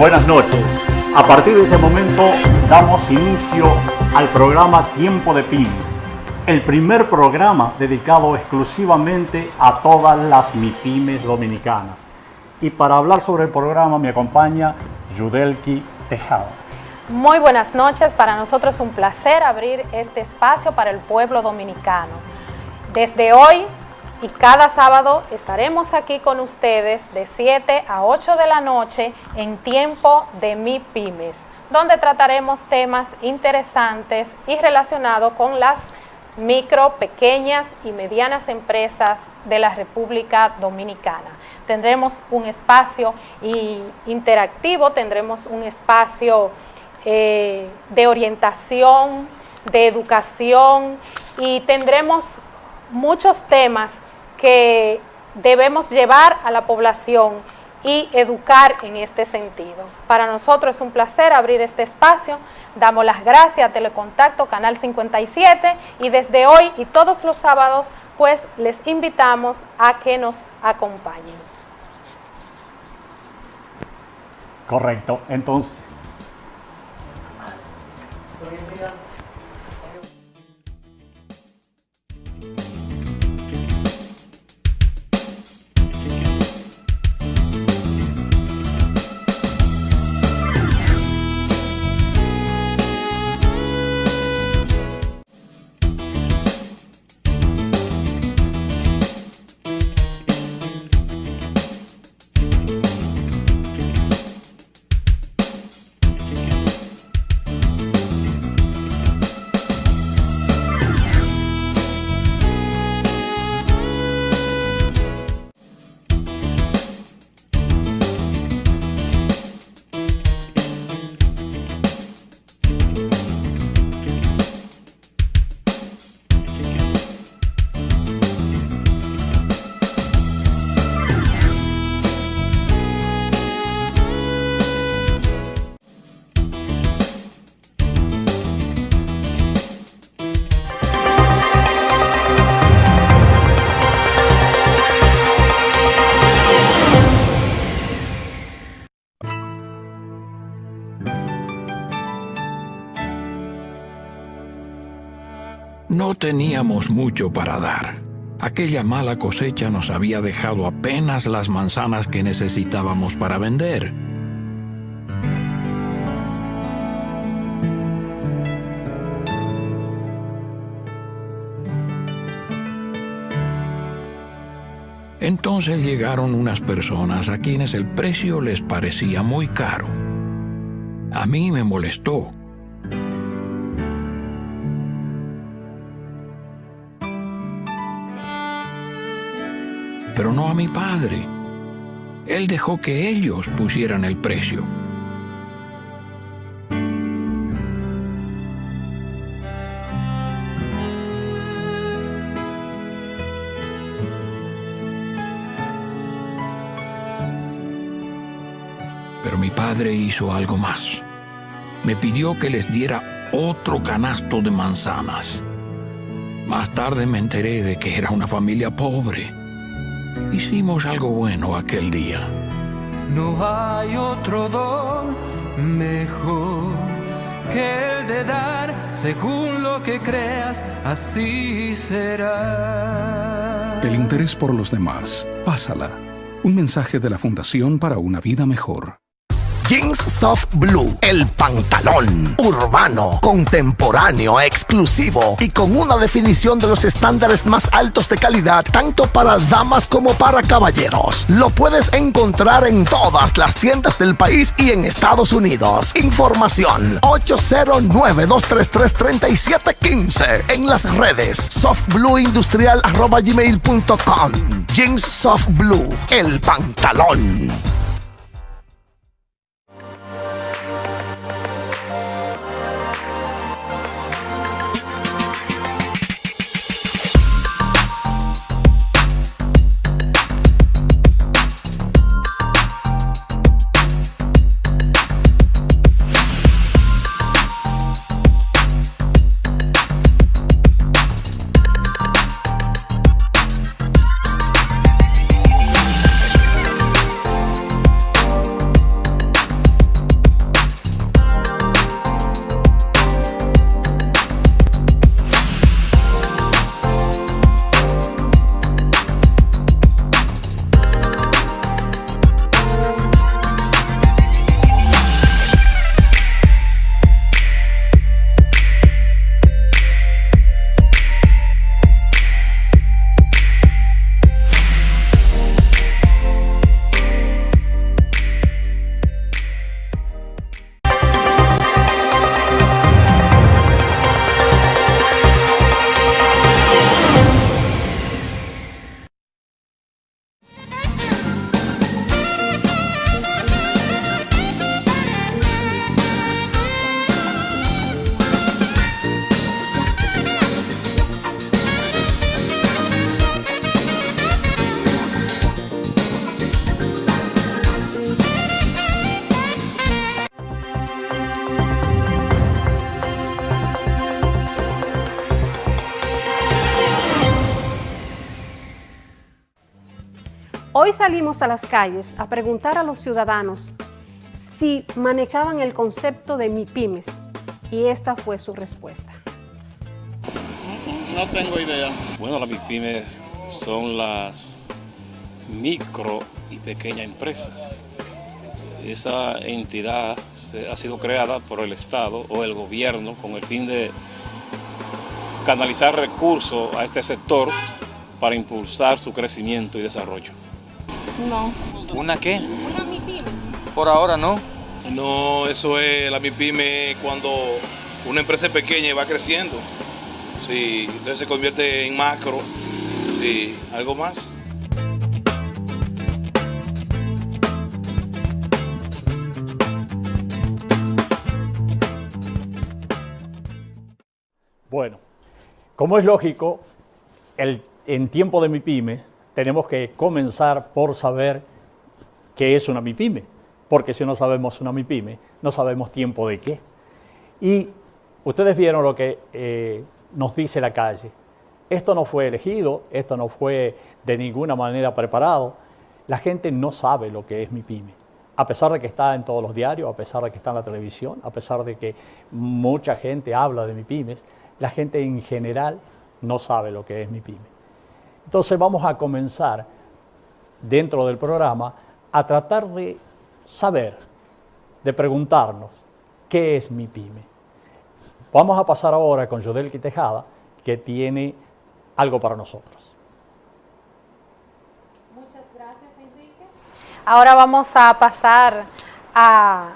Buenas noches. A partir de este momento damos inicio al programa Tiempo de Pymes, el primer programa dedicado exclusivamente a todas las MIPYMES dominicanas. Y para hablar sobre el programa me acompaña Yudelki Tejada. Muy buenas noches, para nosotros es un placer abrir este espacio para el pueblo dominicano. Desde hoy y cada sábado estaremos aquí con ustedes de 7 a 8 de la noche en Tiempo de MIPYMES, donde trataremos temas interesantes y relacionados con las micro, pequeñas y medianas empresas de la República Dominicana. Tendremos un espacio interactivo, tendremos un espacio de orientación, de educación, y tendremos muchos temas que debemos llevar a la población y educar en este sentido. Para nosotros es un placer abrir este espacio. Damos las gracias a Telecontacto Canal 57 y desde hoy y todos los sábados pues les invitamos a que nos acompañen. Correcto, entonces. No teníamos mucho para dar. Aquella mala cosecha nos había dejado apenas las manzanas que necesitábamos para vender. Entonces llegaron unas personas a quienes el precio les parecía muy caro. A mí me molestó. Pero no a mi padre. Él dejó que ellos pusieran el precio. Pero mi padre hizo algo más. Me pidió que les diera otro canasto de manzanas. Más tarde me enteré de que era una familia pobre. Hicimos algo bueno aquel día. No hay otro don mejor que el de dar, según lo que creas, así será. El interés por los demás. Pásala. Un mensaje de la Fundación para una Vida Mejor. Jeans Soft Blue, el pantalón urbano, contemporáneo, exclusivo y con una definición de los estándares más altos de calidad, tanto para damas como para caballeros. Lo puedes encontrar en todas las tiendas del país y en Estados Unidos. Información 809-233-3715. En las redes softblueindustrial@gmail.com. Jeans Soft Blue, el pantalón. Hoy salimos a las calles a preguntar a los ciudadanos si manejaban el concepto de MIPYMES, y esta fue su respuesta. No tengo idea. Bueno, las MIPYMES son las micro y pequeñas empresas. Esa entidad ha sido creada por el Estado o el gobierno con el fin de canalizar recursos a este sector para impulsar su crecimiento y desarrollo. No. ¿Una qué? Una MIPYME. Por ahora no. No, eso es la MIPYME cuando una empresa es pequeña y va creciendo. Sí, entonces se convierte en macro. Sí, algo más. Bueno, como es lógico, en tiempo de MIPYMES tenemos que comenzar por saber qué es una MIPYME, porque si no sabemos una MIPYME, no sabemos tiempo de qué. Y ustedes vieron lo que nos dice la calle. Esto no fue elegido, esto no fue de ninguna manera preparado. La gente no sabe lo que es MIPYME. A pesar de que está en todos los diarios, a pesar de que está en la televisión, a pesar de que mucha gente habla de MIPYMES, la gente en general no sabe lo que es MIPYME. Entonces vamos a comenzar dentro del programa a tratar de saber, de preguntarnos qué es MIPYME. Vamos a pasar ahora con Yodelki Tejada, que tiene algo para nosotros. Muchas gracias, Enrique. Ahora vamos a pasar a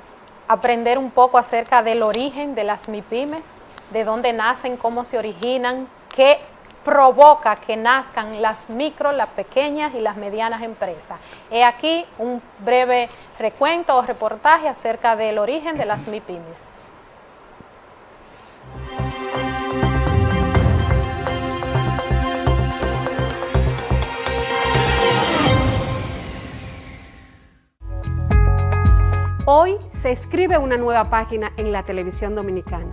aprender un poco acerca del origen de las MIPYMES, de dónde nacen, cómo se originan, qué provoca que nazcan las micro, las pequeñas y las medianas empresas. He aquí un breve recuento o reportaje acerca del origen de las MIPYMES. Hoy se escribe una nueva página en la televisión dominicana,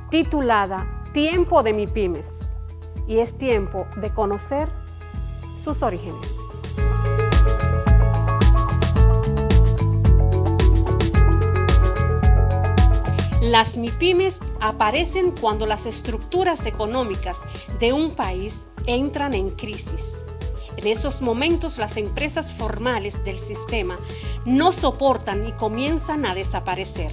titulada Tiempo de MIPYMES, y es tiempo de conocer sus orígenes. Las MIPYMES aparecen cuando las estructuras económicas de un país entran en crisis. En esos momentos las empresas formales del sistema no soportan y comienzan a desaparecer.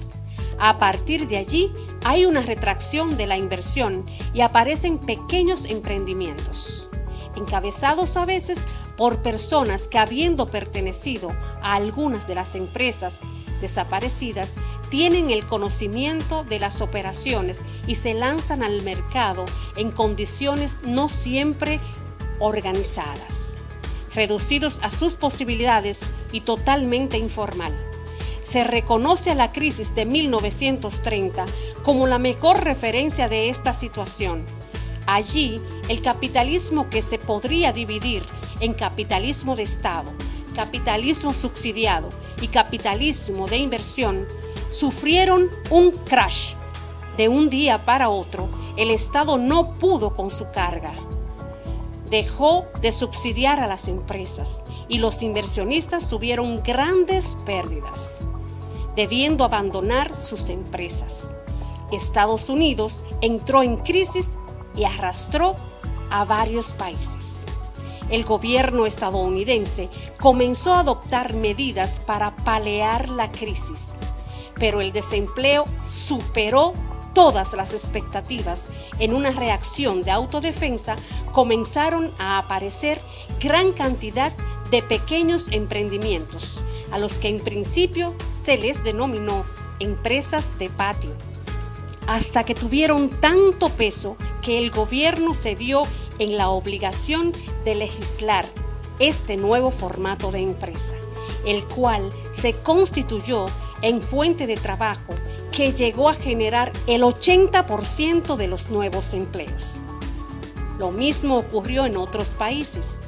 A partir de allí hay una retracción de la inversión y aparecen pequeños emprendimientos, encabezados a veces por personas que, habiendo pertenecido a algunas de las empresas desaparecidas, tienen el conocimiento de las operaciones y se lanzan al mercado en condiciones no siempre organizadas, reducidos a sus posibilidades y totalmente informal. Se reconoce a la crisis de 1930 como la mejor referencia de esta situación. Allí, el capitalismo, que se podría dividir en capitalismo de Estado, capitalismo subsidiado y capitalismo de inversión, sufrieron un crash. De un día para otro, el Estado no pudo con su carga. Dejó de subsidiar a las empresas y los inversionistas tuvieron grandes pérdidas, debiendo abandonar sus empresas. Estados Unidos entró en crisis y arrastró a varios países. El gobierno estadounidense comenzó a adoptar medidas para paliar la crisis, pero el desempleo superó todas las expectativas. En una reacción de autodefensa comenzaron a aparecer gran cantidad de pequeños emprendimientos, a los que en principio se les denominó empresas de patio, hasta que tuvieron tanto peso que el gobierno se vio en la obligación de legislar este nuevo formato de empresa, el cual se constituyó en fuente de trabajo que llegó a generar el 80% de los nuevos empleos. Lo mismo ocurrió en otros países,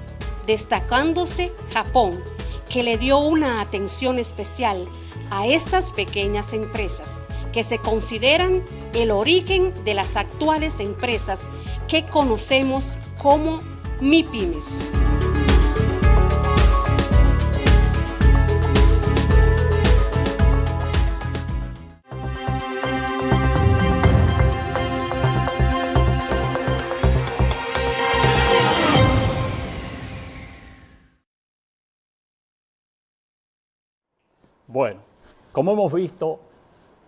destacándose Japón, que le dio una atención especial a estas pequeñas empresas, que se consideran el origen de las actuales empresas que conocemos como MIPYMES. Bueno, como hemos visto,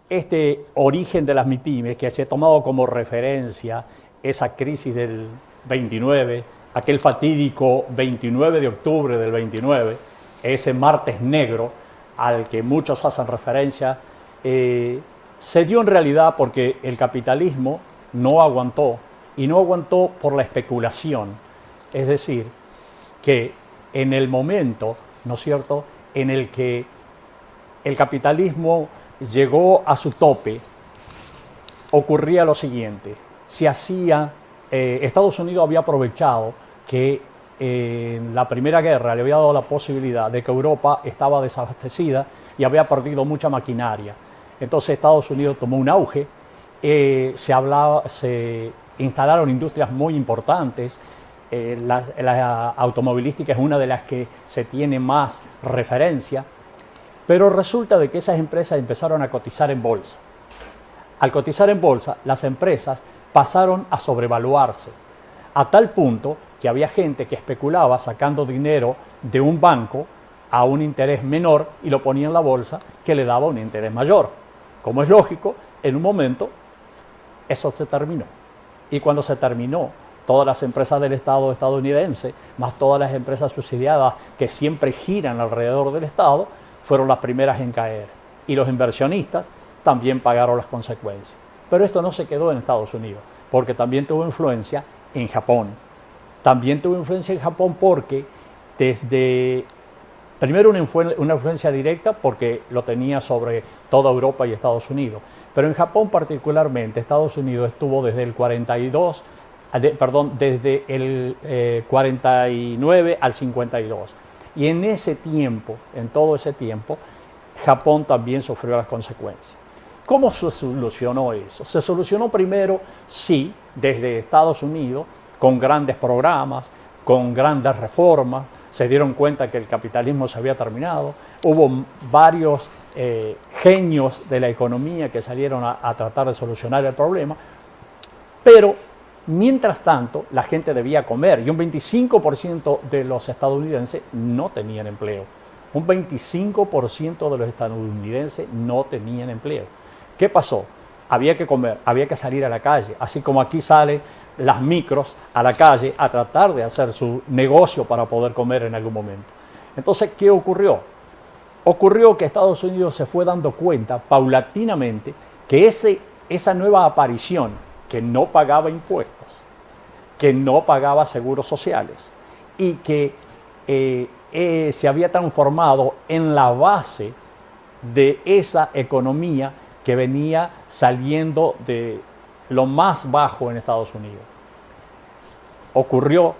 este origen de las MIPYMES, que se ha tomado como referencia esa crisis del 29, aquel fatídico 29 de octubre del 29, ese martes negro al que muchos hacen referencia, se dio en realidad porque el capitalismo no aguantó, y no aguantó por la especulación. Es decir, que en el momento, ¿no es cierto?, en el que el capitalismo llegó a su tope, ocurría lo siguiente: se hacía, Estados Unidos había aprovechado que en la Primera Guerra le había dado la posibilidad de que Europa estaba desabastecida y había perdido mucha maquinaria. Entonces Estados Unidos tomó un auge, se instalaron industrias muy importantes. La automovilística es una de las que se tiene más referencia, pero resulta de que esas empresas empezaron a cotizar en bolsa. Al cotizar en bolsa, las empresas pasaron a sobrevaluarse, a tal punto que había gente que especulaba sacando dinero de un banco a un interés menor y lo ponía en la bolsa, que le daba un interés mayor. Como es lógico, en un momento eso se terminó. Y cuando se terminó, todas las empresas del Estado estadounidense, más todas las empresas subsidiadas que siempre giran alrededor del Estado, fueron las primeras en caer. Y los inversionistas también pagaron las consecuencias. Pero esto no se quedó en Estados Unidos, porque también tuvo influencia en Japón. También tuvo influencia en Japón porque primero una influencia directa porque lo tenía sobre toda Europa y Estados Unidos. Pero en Japón particularmente, Estados Unidos estuvo desde el 49 al 52. Y en ese tiempo, en todo ese tiempo, Japón también sufrió las consecuencias. ¿Cómo se solucionó eso? Se solucionó primero, sí, desde Estados Unidos, con grandes programas, con grandes reformas. Se dieron cuenta que el capitalismo se había terminado. Hubo varios genios de la economía que salieron a tratar de solucionar el problema. Pero, mientras tanto, la gente debía comer y un 25% de los estadounidenses no tenían empleo. Un 25% de los estadounidenses no tenían empleo. ¿Qué pasó? Había que comer, había que salir a la calle, así como aquí salen las micros a la calle a tratar de hacer su negocio para poder comer en algún momento. Entonces, ¿qué ocurrió? Ocurrió que Estados Unidos se fue dando cuenta paulatinamente que esa nueva aparición, que no pagaba impuestos, que no pagaba seguros sociales y que se había transformado en la base de esa economía que venía saliendo de lo más bajo en Estados Unidos. Ocurrió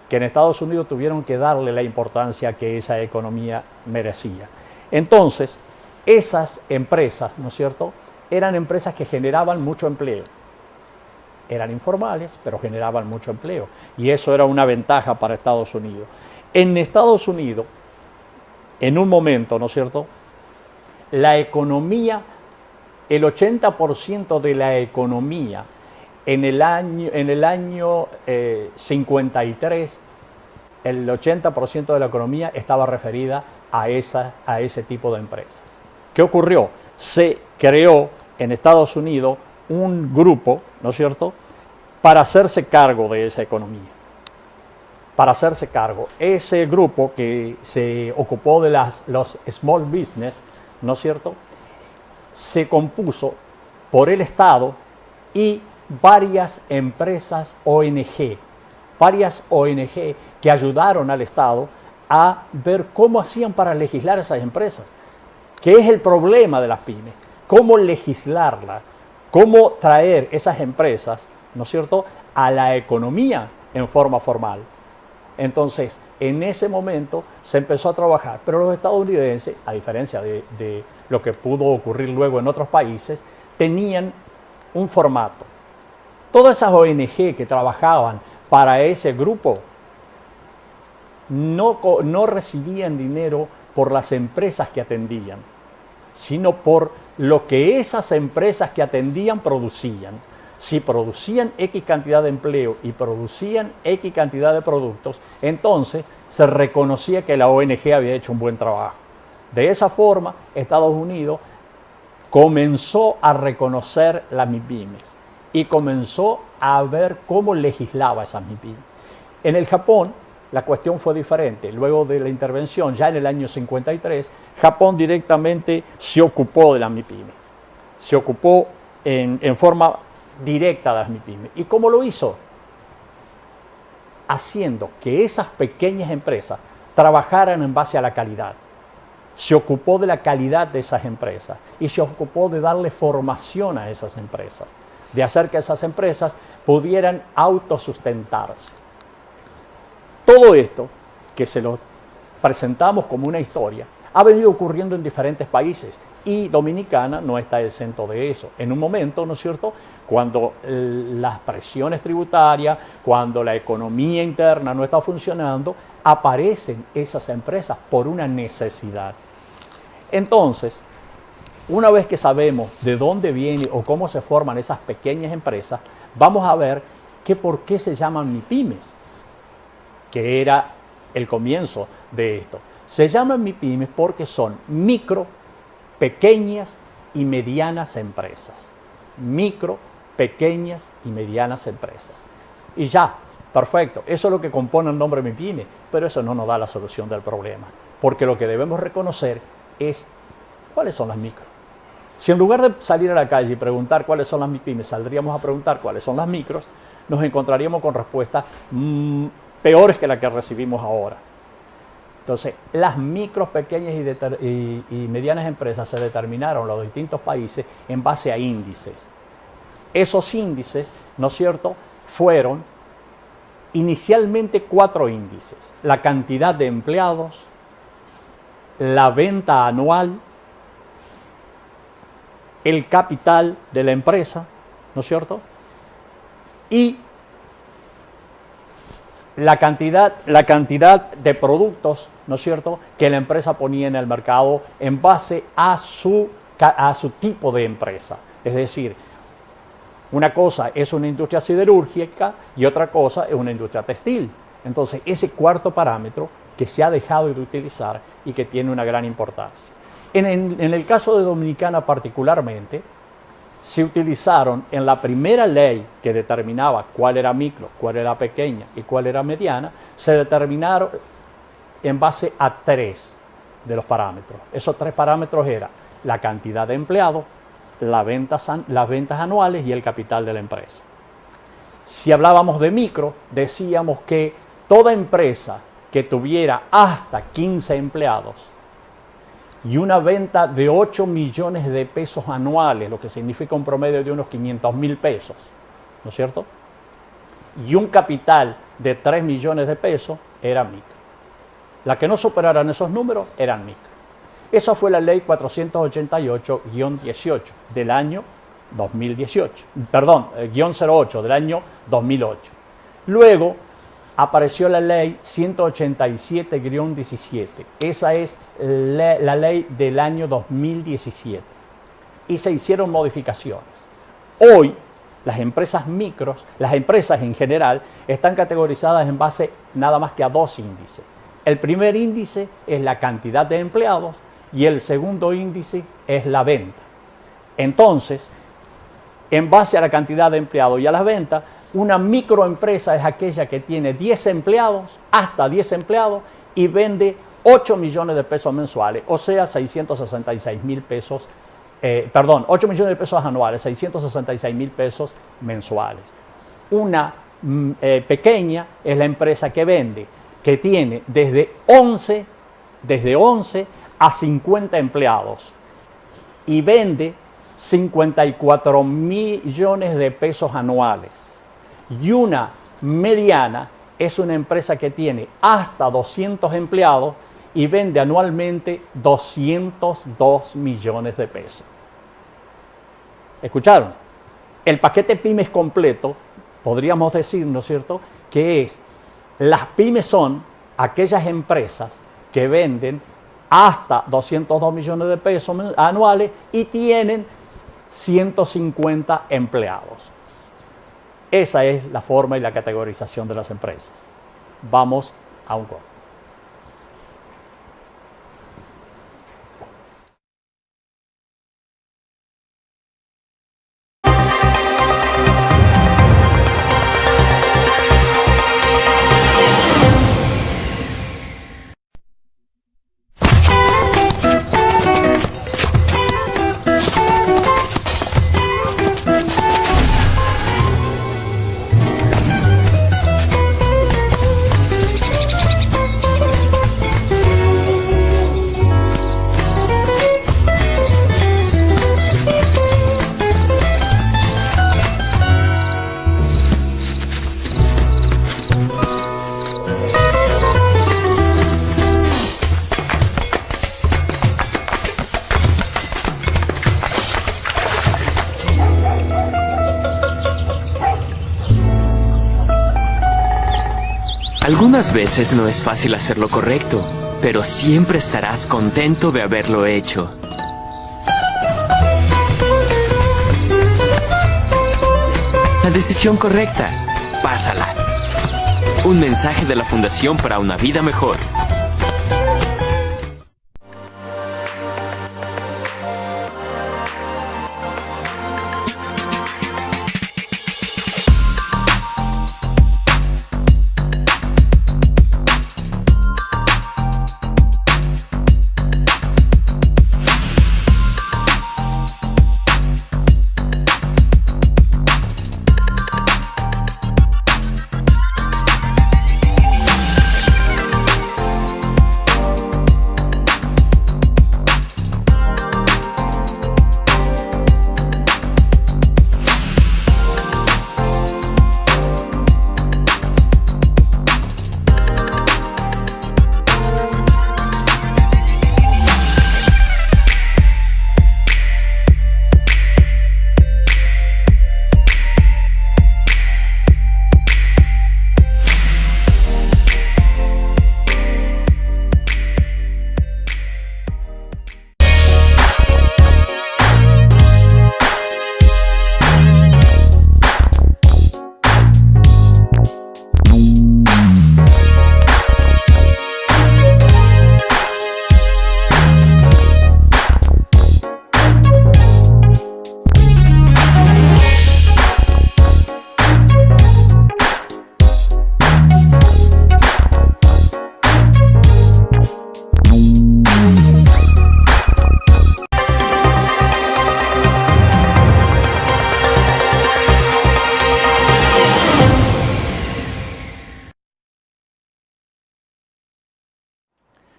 que en Estados Unidos tuvieron que darle la importancia que esa economía merecía. Entonces, esas empresas, ¿no es cierto?, eran empresas que generaban mucho empleo. Eran informales, pero generaban mucho empleo. Y eso era una ventaja para Estados Unidos. En Estados Unidos, en un momento, ¿no es cierto?, la economía, el 80% de la economía en el año 53, el 80% de la economía estaba referida a ese tipo de empresas. ¿Qué ocurrió? Se creó en Estados Unidos un grupo, ¿no es cierto?, para hacerse cargo de esa economía. Para hacerse cargo. Ese grupo que se ocupó de los small business, ¿no es cierto?, se compuso por el Estado y varias empresas ONG, que ayudaron al Estado a ver cómo hacían para legislar esas empresas. ¿Qué es el problema de las pymes? ¿Cómo legislarla? ¿Cómo traer esas empresas, ¿no es cierto?, a la economía en forma formal? Entonces, en ese momento se empezó a trabajar, pero los estadounidenses, a diferencia de lo que pudo ocurrir luego en otros países, tenían un formato. Todas esas ONG que trabajaban para ese grupo no recibían dinero por las empresas que atendían, sino por lo que esas empresas que atendían producían. Si producían X cantidad de empleo y producían X cantidad de productos, entonces se reconocía que la ONG había hecho un buen trabajo. De esa forma, Estados Unidos comenzó a reconocer las MIPYMES y comenzó a ver cómo legislaba esas MIPYMES. En el Japón, la cuestión fue diferente. Luego de la intervención, ya en el año 53, Japón directamente se ocupó de las MIPYMES. Se ocupó en forma directa de las MIPYMES. ¿Y cómo lo hizo? Haciendo que esas pequeñas empresas trabajaran en base a la calidad. Se ocupó de la calidad de esas empresas y se ocupó de darle formación a esas empresas, de hacer que esas empresas pudieran autosustentarse. Todo esto, que se lo presentamos como una historia, ha venido ocurriendo en diferentes países y Dominicana no está exento de eso. En un momento, ¿no es cierto?, cuando las presiones tributarias, cuando la economía interna no está funcionando, aparecen esas empresas por una necesidad. Entonces, una vez que sabemos de dónde viene o cómo se forman esas pequeñas empresas, vamos a ver que por qué se llaman MIPYMES, que era el comienzo de esto. Se llaman MIPYMES porque son micro, pequeñas y medianas empresas. Micro, pequeñas y medianas empresas. Y ya, perfecto, eso es lo que compone el nombre MIPYME, pero eso no nos da la solución del problema, porque lo que debemos reconocer es cuáles son las micro. Si en lugar de salir a la calle y preguntar cuáles son las MIPYMES, saldríamos a preguntar cuáles son las micros, nos encontraríamos con respuestas peores que las que recibimos ahora. Entonces, las micros, pequeñas y medianas empresas se determinaron en los distintos países en base a índices. Esos índices, ¿no es cierto?, fueron inicialmente 4 índices: la cantidad de empleados, la venta anual, el capital de la empresa, ¿no es cierto?, y la cantidad de productos, ¿no es cierto?, que la empresa ponía en el mercado en base a su tipo de empresa. Es decir, una cosa es una industria siderúrgica y otra cosa es una industria textil. Entonces, ese cuarto parámetro que se ha dejado de utilizar y que tiene una gran importancia. En el caso de Dominicana particularmente, se utilizaron en la primera ley que determinaba cuál era micro, cuál era pequeña y cuál era mediana, se determinaron en base a 3 de los parámetros. Esos 3 parámetros eran la cantidad de empleados, las ventas anuales y el capital de la empresa. Si hablábamos de micro, decíamos que toda empresa que tuviera hasta 15 empleados y una venta de 8 millones de pesos anuales, lo que significa un promedio de unos 500.000 pesos, ¿no es cierto?, y un capital de 3 millones de pesos, era micro. Las que no superaran esos números eran micro. Esa fue la ley 488-18 del año 2018, perdón, -08 del año 2008. Luego apareció la ley 187-17. Esa es la ley del año 2017. Y se hicieron modificaciones. Hoy, las empresas micros, las empresas en general, están categorizadas en base nada más que a 2 índices. El primer índice es la cantidad de empleados y el segundo índice es la venta. Entonces, en base a la cantidad de empleados y a las ventas, una microempresa es aquella que tiene 10 empleados, hasta 10 empleados, y vende 8 millones de pesos mensuales, o sea, 666.000 pesos, 8 millones de pesos anuales, 666.000 pesos mensuales. Una pequeña es la empresa que vende, que tiene desde 11 a 50 empleados y vende 54 millones de pesos anuales. Y una mediana es una empresa que tiene hasta 200 empleados y vende anualmente 202 millones de pesos. ¿Escucharon? El paquete pymes completo, podríamos decir, ¿no es cierto?, que es, las pymes son aquellas empresas que venden hasta 202 millones de pesos anuales y tienen 150 empleados. Esa es la forma y la categorización de las empresas. Vamos a un corte. Algunas veces no es fácil hacer lo correcto, pero siempre estarás contento de haberlo hecho. La decisión correcta, pásala. Un mensaje de la Fundación para una Vida Mejor.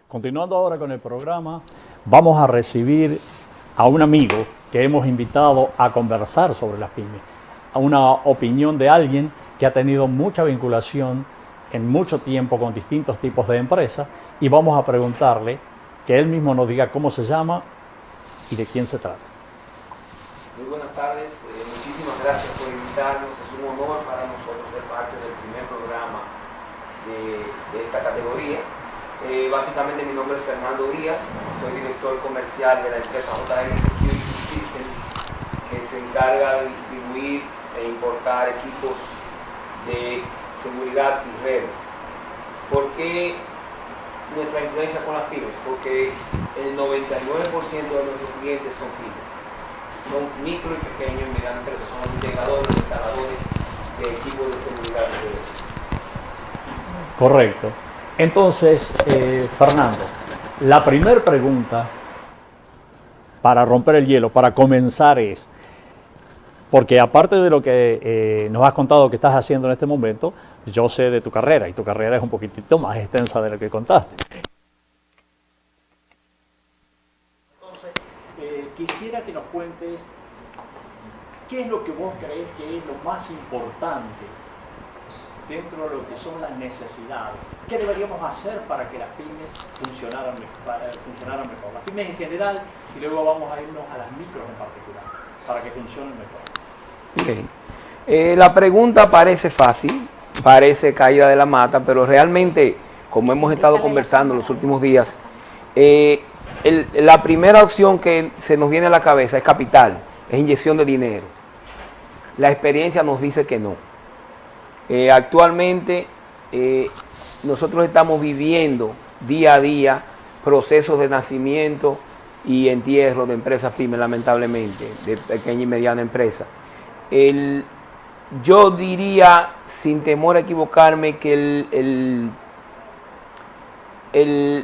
Continuando ahora con el programa, vamos a recibir a un amigo que hemos invitado a conversar sobre las pymes, a una opinión de alguien que ha tenido mucha vinculación en mucho tiempo con distintos tipos de empresas, y vamos a preguntarle que él mismo nos diga cómo se llama y de quién se trata. Muy buenas tardes, muchísimas gracias por invitarnos, es un honor para nosotros ser parte del primer programa de esta categoría. Básicamente mi nombre es Fernando Díaz, soy director comercial de la empresa JM Security System, que se encarga de distribuir e importar equipos de seguridad y redes. ¿Por qué nuestra influencia con las pymes? Porque el 99% de nuestros clientes son pymes, son micro y pequeños y medianas empresas, son los integradores, instaladores de equipos de seguridad y redes. Correcto. Entonces, Fernando, la primera pregunta para romper el hielo, para comenzar es, porque aparte de lo que nos has contado que estás haciendo en este momento, yo sé de tu carrera, y tu carrera es un poquitito más extensa de lo que contaste. Entonces, quisiera que nos cuentes qué es lo que vos crees que es lo más importante dentro de lo que son las necesidades. ¿Qué deberíamos hacer para que las pymes funcionaran mejor? Las pymes en general, y luego vamos a irnos a las micros en particular, para que funcionen mejor. Okay. La pregunta parece fácil, parece caída de la mata, pero realmente, como hemos estado conversando en los últimos días, la primera opción que se nos viene a la cabeza es capital, es inyección de dinero. La experiencia nos dice que no. Actualmente nosotros estamos viviendo día a día procesos de nacimiento y entierro de empresas pymes, lamentablemente, de pequeña y mediana empresa. Yo diría, sin temor a equivocarme, que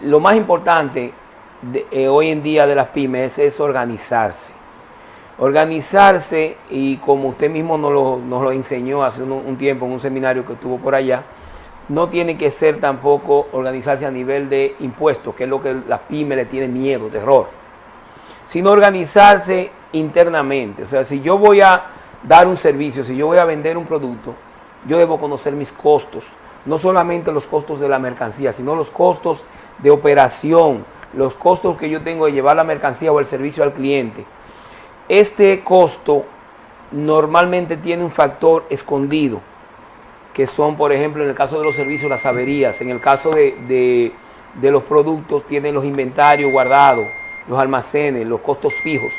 lo más importante hoy en día de las pymes es organizarse. Organizarse, y como usted mismo nos lo enseñó hace un tiempo en un seminario que estuvo por allá, no tiene que ser tampoco organizarse a nivel de impuestos, que es lo que las pymes le tienen miedo, terror, sino organizarse internamente. O sea, si yo voy a dar un servicio, si yo voy a vender un producto, yo debo conocer mis costos, no solamente los costos de la mercancía, sino los costos de operación, los costos que yo tengo de llevar la mercancía o el servicio al cliente. Este costo normalmente tiene un factor escondido que son, por ejemplo, en el caso de los servicios, las averías. En el caso de los productos, tienen los inventarios guardados, los almacenes, los costos fijos.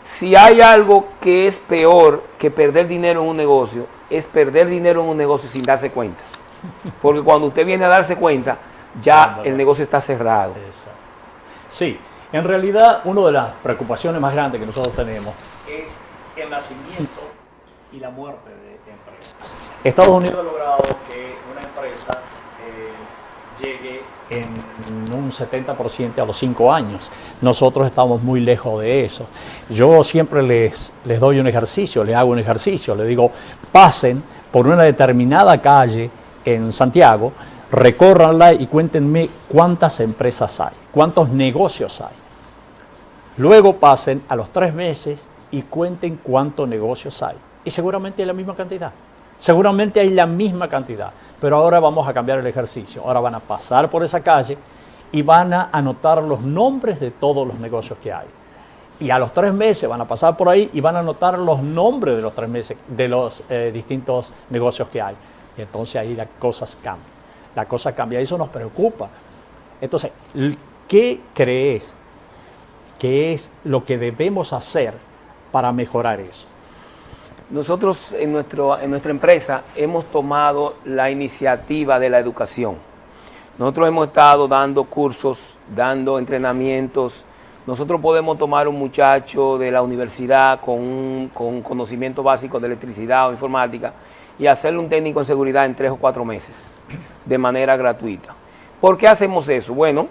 Si hay algo que es peor que perder dinero en un negocio, es perder dinero en un negocio sin darse cuenta. Porque cuando usted viene a darse cuenta, ya el negocio está cerrado. Exacto. Sí, en realidad una de las preocupaciones más grandes que nosotros tenemos es el nacimiento y la muerte de empresas. Estados Unidos ha logrado que una empresa llegue en un 70% a los 5 años. Nosotros estamos muy lejos de eso. Yo siempre les doy un ejercicio, les hago un ejercicio, les digo, pasen por una determinada calle en Santiago, recórranla y cuéntenme cuántas empresas hay, cuántos negocios hay. Luego pasen a los 3 meses y cuenten cuántos negocios hay. Y seguramente hay la misma cantidad. Seguramente hay la misma cantidad. Pero ahora vamos a cambiar el ejercicio. Ahora van a pasar por esa calle y van a anotar los nombres de todos los negocios que hay. Y a los 3 meses van a pasar por ahí y van a anotar los nombres de los 3 meses de los distintos negocios que hay. Y entonces ahí las cosas cambian. La cosa cambia. Eso nos preocupa. Entonces, ¿qué crees que es lo que debemos hacer para mejorar eso? Nosotros en nuestra empresa hemos tomado la iniciativa de la educación. Nosotros hemos estado dando cursos, dando entrenamientos. Nosotros podemos tomar un muchacho de la universidad con conocimiento básico de electricidad o informática y hacerle un técnico en seguridad en 3 o 4 meses, de manera gratuita. ¿Por qué hacemos eso? Bueno,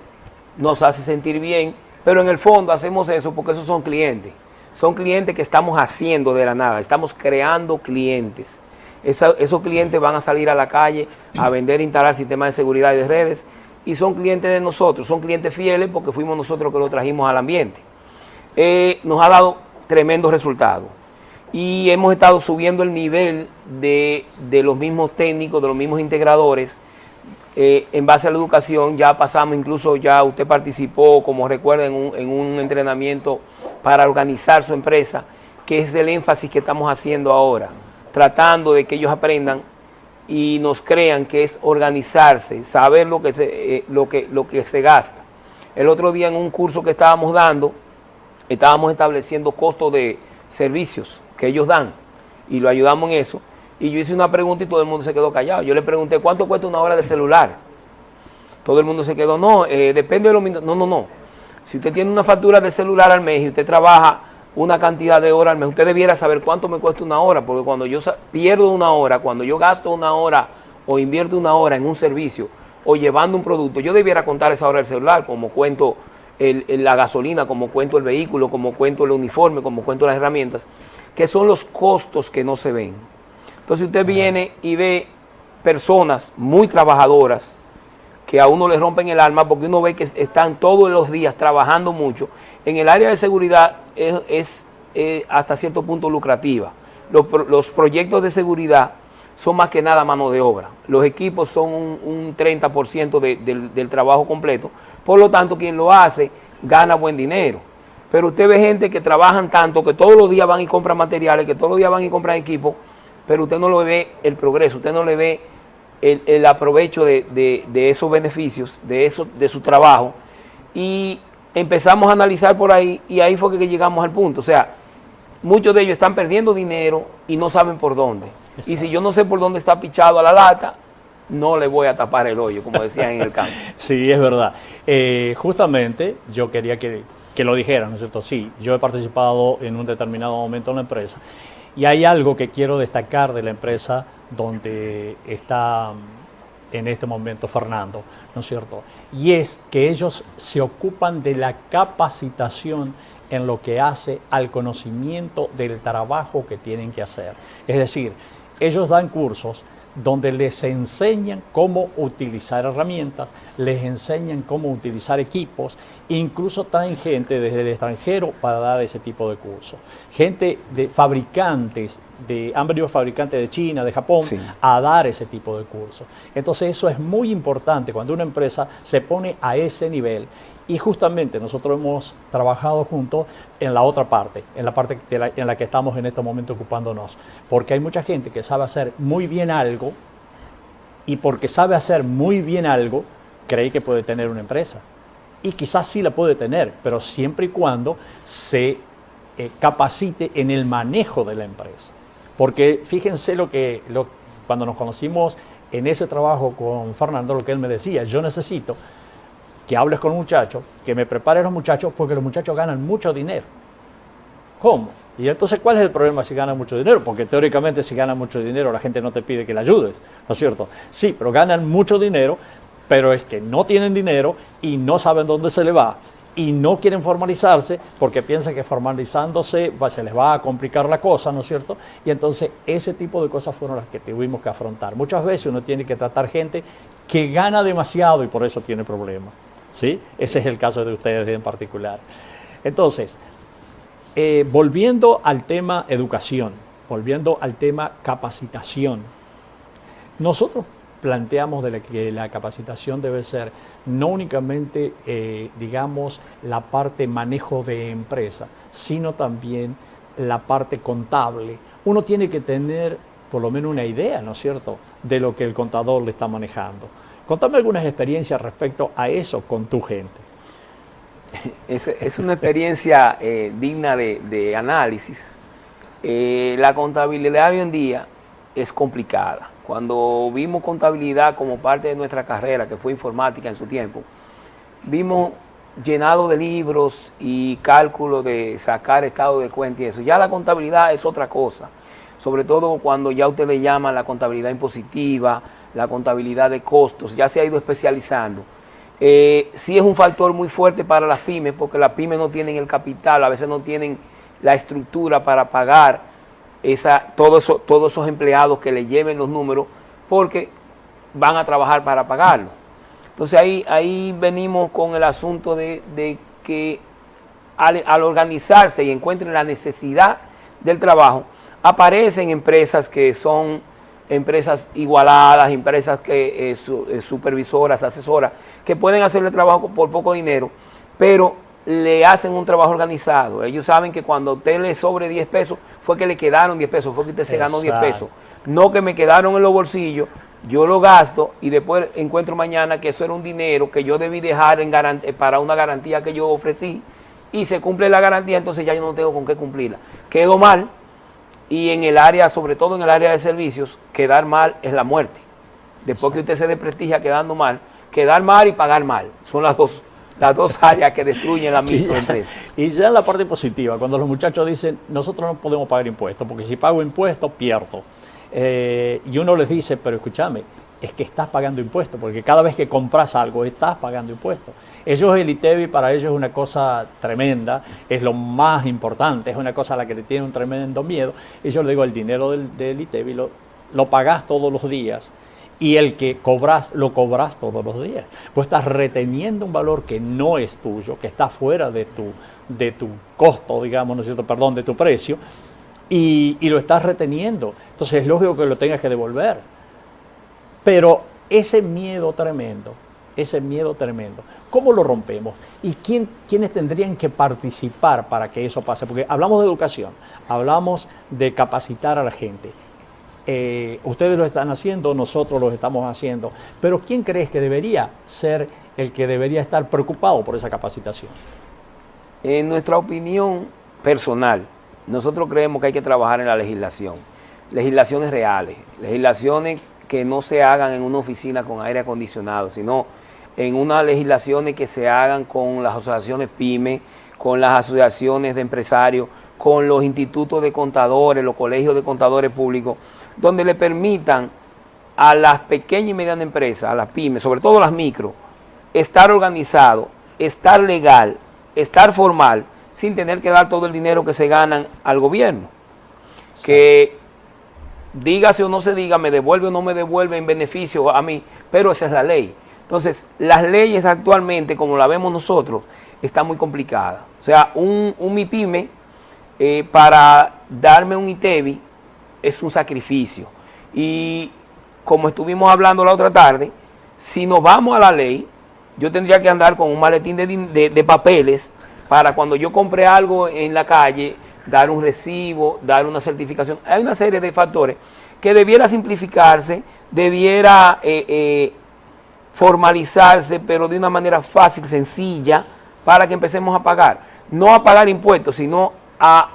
nos hace sentir bien, pero en el fondo hacemos eso porque esos son clientes. Son clientes que estamos haciendo de la nada, estamos creando clientes. Esos clientes van a salir a la calle a vender e instalar sistemas de seguridad y de redes y son clientes de nosotros, son clientes fieles porque fuimos nosotros que los trajimos al ambiente. Nos ha dado tremendos resultados y hemos estado subiendo el nivel de los mismos técnicos, de los mismos integradores. En base a la educación ya pasamos, incluso ya usted participó, como recuerda, en un entrenamiento para organizar su empresa, que es el énfasis que estamos haciendo ahora, tratando de que ellos aprendan y nos crean que es organizarse, saber lo que se gasta. El otro día en un curso que estábamos dando, estábamos estableciendo costos de servicios que ellos dan y lo ayudamos en eso. Y yo hice una pregunta y todo el mundo se quedó callado. Yo le pregunté, ¿cuánto cuesta una hora de celular? Todo el mundo se quedó, no, depende de los minutos. No. Si usted tiene una factura de celular al mes y usted trabaja una cantidad de horas al mes, usted debiera saber cuánto me cuesta una hora, porque cuando yo pierdo una hora, cuando yo gasto una hora o invierto una hora en un servicio o llevando un producto, yo debiera contar esa hora del celular, como cuento la gasolina, como cuento el vehículo, como cuento el uniforme, como cuento las herramientas, que son los costos que no se ven. Entonces usted viene y ve personas muy trabajadoras que a uno le rompen el alma porque uno ve que están todos los días trabajando mucho. En el área de seguridad es hasta cierto punto lucrativa. Los proyectos de seguridad son más que nada mano de obra. Los equipos son un 30% del trabajo completo. Por lo tanto, quien lo hace gana buen dinero. Pero usted ve gente que trabajan tanto, que todos los días van y compran materiales, que todos los días van y compran equipos, pero usted no le ve el progreso, usted no le ve el aprovecho de esos beneficios, de su trabajo. Y empezamos a analizar por ahí y ahí fue que llegamos al punto. O sea, muchos de ellos están perdiendo dinero y no saben por dónde. Exacto. Y si yo no sé por dónde está pichado a la lata, no le voy a tapar el hoyo, como decían en el campo. Sí, es verdad. Justamente yo quería que lo dijeran, ¿no es cierto? Sí, yo he participado en un determinado momento en la empresa. Y hay algo que quiero destacar de la empresa donde está en este momento Fernando, ¿no es cierto? Y es que ellos se ocupan de la capacitación en lo que hace al conocimiento del trabajo que tienen que hacer. Es decir, ellos dan cursos donde les enseñan cómo utilizar herramientas, les enseñan cómo utilizar equipos, incluso traen gente desde el extranjero para dar ese tipo de cursos. Gente de fabricantes, han venido fabricantes de China, de Japón, sí, a dar ese tipo de cursos. Entonces eso es muy importante cuando una empresa se pone a ese nivel. Y justamente nosotros hemos trabajado juntos en la otra parte, en la parte en la que estamos en este momento ocupándonos. Porque hay mucha gente que sabe hacer muy bien algo, trabajo y porque sabe hacer muy bien algo, cree que puede tener una empresa. Y quizás sí la puede tener, pero siempre y cuando se capacite en el manejo de la empresa. Porque fíjense cuando nos conocimos en ese trabajo con Fernando, lo que él me decía, yo necesito que hables con un muchacho, que me prepares a los muchachos, porque los muchachos ganan mucho dinero. ¿Cómo? Y entonces, ¿cuál es el problema si ganan mucho dinero? Porque teóricamente si ganan mucho dinero la gente no te pide que le ayudes, ¿no es cierto? Sí, pero ganan mucho dinero, pero es que no tienen dinero y no saben dónde se le va y no quieren formalizarse porque piensan que formalizándose se les va a complicar la cosa, ¿no es cierto? Y entonces ese tipo de cosas fueron las que tuvimos que afrontar. Muchas veces uno tiene que tratar gente que gana demasiado y por eso tiene problemas, ¿sí? Ese es el caso de ustedes en particular. Entonces, volviendo al tema educación, volviendo al tema capacitación, nosotros planteamos que la capacitación debe ser no únicamente, digamos, la parte manejo de empresa, sino también la parte contable. Uno tiene que tener por lo menos una idea, ¿no es cierto?, de lo que el contador le está manejando. Contame algunas experiencias respecto a eso con tu gente. Es una experiencia digna de análisis. La contabilidad hoy en día es complicada. Cuando vimos contabilidad como parte de nuestra carrera, que fue informática en su tiempo, vimos llenado de libros y cálculos de sacar estado de cuenta y eso. Ya la contabilidad es otra cosa, sobre todo cuando ya usted le llama la contabilidad impositiva, la contabilidad de costos, ya se ha ido especializando. Sí es un factor muy fuerte para las pymes, porque las pymes no tienen el capital, a veces no tienen la estructura para pagar todos esos empleados que le lleven los números, porque van a trabajar para pagarlo. Entonces ahí venimos con el asunto de que al organizarse y encuentren la necesidad del trabajo, aparecen empresas que son empresas igualadas, empresas que supervisoras, asesoras, que pueden hacerle trabajo por poco dinero, pero le hacen un trabajo organizado. Ellos saben que cuando a usted le sobre 10 pesos, fue que le quedaron 10 pesos, fue que usted se ganó 10 pesos. No que me quedaron en los bolsillos, yo lo gasto y después encuentro mañana que eso era un dinero que yo debí dejar para una garantía que yo ofrecí y se cumple la garantía, entonces ya yo no tengo con qué cumplirla. Quedo mal y en el área, sobre todo en el área de servicios, quedar mal es la muerte. Después que usted se desprestigia quedando mal, quedar mal y pagar mal, son las dos áreas que destruyen la misma empresa. Y ya en la parte positiva, cuando los muchachos dicen, nosotros no podemos pagar impuestos, porque si pago impuestos, pierdo. Y uno les dice, pero escúchame, es que estás pagando impuestos, porque cada vez que compras algo, estás pagando impuestos. El ITEVI para ellos es una cosa tremenda, es lo más importante, es una cosa a la que le tienen un tremendo miedo. Y yo le digo, el dinero del ITEVI lo pagás todos los días. Y el que cobras, lo cobras todos los días. Pues estás reteniendo un valor que no es tuyo, que está fuera de tu costo, digamos, ¿no es cierto? Perdón, de tu precio, y lo estás reteniendo. Entonces es lógico que lo tengas que devolver. Pero ese miedo tremendo, ¿cómo lo rompemos? ¿Y quiénes tendrían que participar para que eso pase? Porque hablamos de educación, hablamos de capacitar a la gente. Ustedes lo están haciendo, nosotros lo estamos haciendo, pero ¿quién crees que debería ser el que debería estar preocupado por esa capacitación? En nuestra opinión personal, nosotros creemos que hay que trabajar en la legislación, legislaciones reales, legislaciones que no se hagan en una oficina con aire acondicionado, sino en unas legislaciones que se hagan con las asociaciones PYME, con las asociaciones de empresarios, con los institutos de contadores, los colegios de contadores públicos, donde le permitan a las pequeñas y medianas empresas, a las pymes, sobre todo las micro, estar organizado, estar legal, estar formal, sin tener que dar todo el dinero que se ganan al gobierno. Sí. Que dígase o no se diga, me devuelve o no me devuelve en beneficio a mí, pero esa es la ley. Entonces, las leyes actualmente, como la vemos nosotros, están muy complicadas. O sea, un MIPYME, para darme un ITEVI, es un sacrificio. Y como estuvimos hablando la otra tarde, si nos vamos a la ley, yo tendría que andar con un maletín de papeles para cuando yo compre algo en la calle, dar un recibo, dar una certificación. Hay una serie de factores que debiera simplificarse, debiera formalizarse, pero de una manera fácil, sencilla, para que empecemos a pagar. No a pagar impuestos, sino a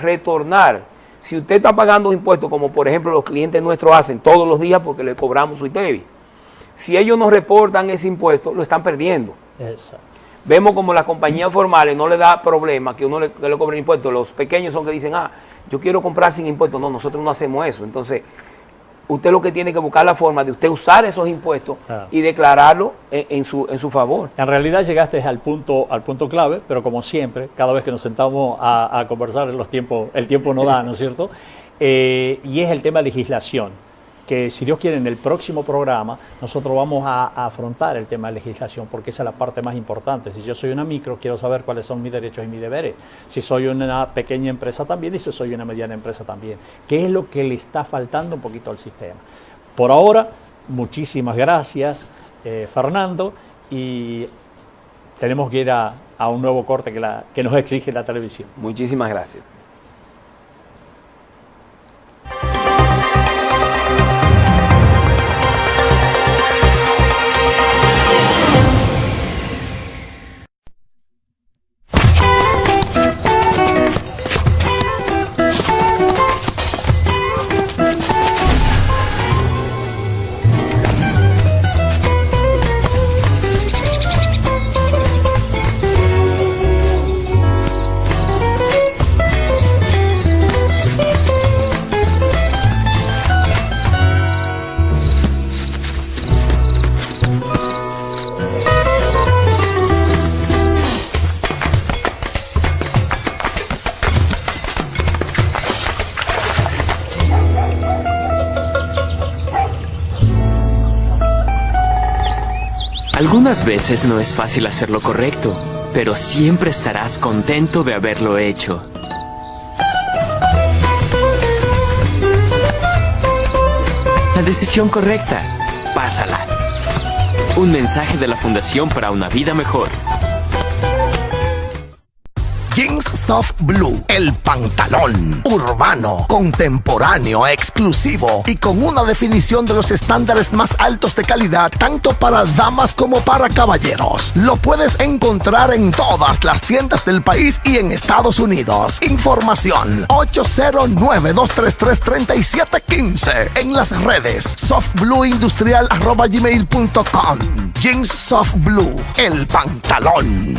retornar. Si usted está pagando impuestos, como por ejemplo los clientes nuestros hacen todos los días porque le cobramos su ITEVI, si ellos no reportan ese impuesto, lo están perdiendo. Exacto. Vemos como las compañías formales no le da problema que uno le cobre impuestos. Los pequeños son que dicen, yo quiero comprar sin impuestos. No, nosotros no hacemos eso. Entonces, usted lo que tiene que buscar la forma de usted usar esos impuestos y declararlo en su favor. En realidad llegaste al punto clave, pero como siempre, cada vez que nos sentamos a conversar, el tiempo no da, ¿no es cierto? Y es el tema de legislación, que si Dios quiere en el próximo programa nosotros vamos a afrontar el tema de legislación, porque esa es la parte más importante. Si yo soy una micro, quiero saber cuáles son mis derechos y mis deberes. Si soy una pequeña empresa también, y si soy una mediana empresa también. ¿Qué es lo que le está faltando un poquito al sistema? Por ahora, muchísimas gracias, Fernando, y tenemos que ir a un nuevo corte que nos exige la televisión. Muchísimas gracias. Algunas veces no es fácil hacer lo correcto, pero siempre estarás contento de haberlo hecho. La decisión correcta, pásala. Un mensaje de la Fundación para una Vida Mejor. Jeans Soft Blue, el pantalón urbano, contemporáneo, exclusivo y con una definición de los estándares más altos de calidad, tanto para damas como para caballeros. Lo puedes encontrar en todas las tiendas del país y en Estados Unidos. Información 809-233-3715. En las redes softblueindustrial@gmail.com. Jeans Soft Blue, el pantalón.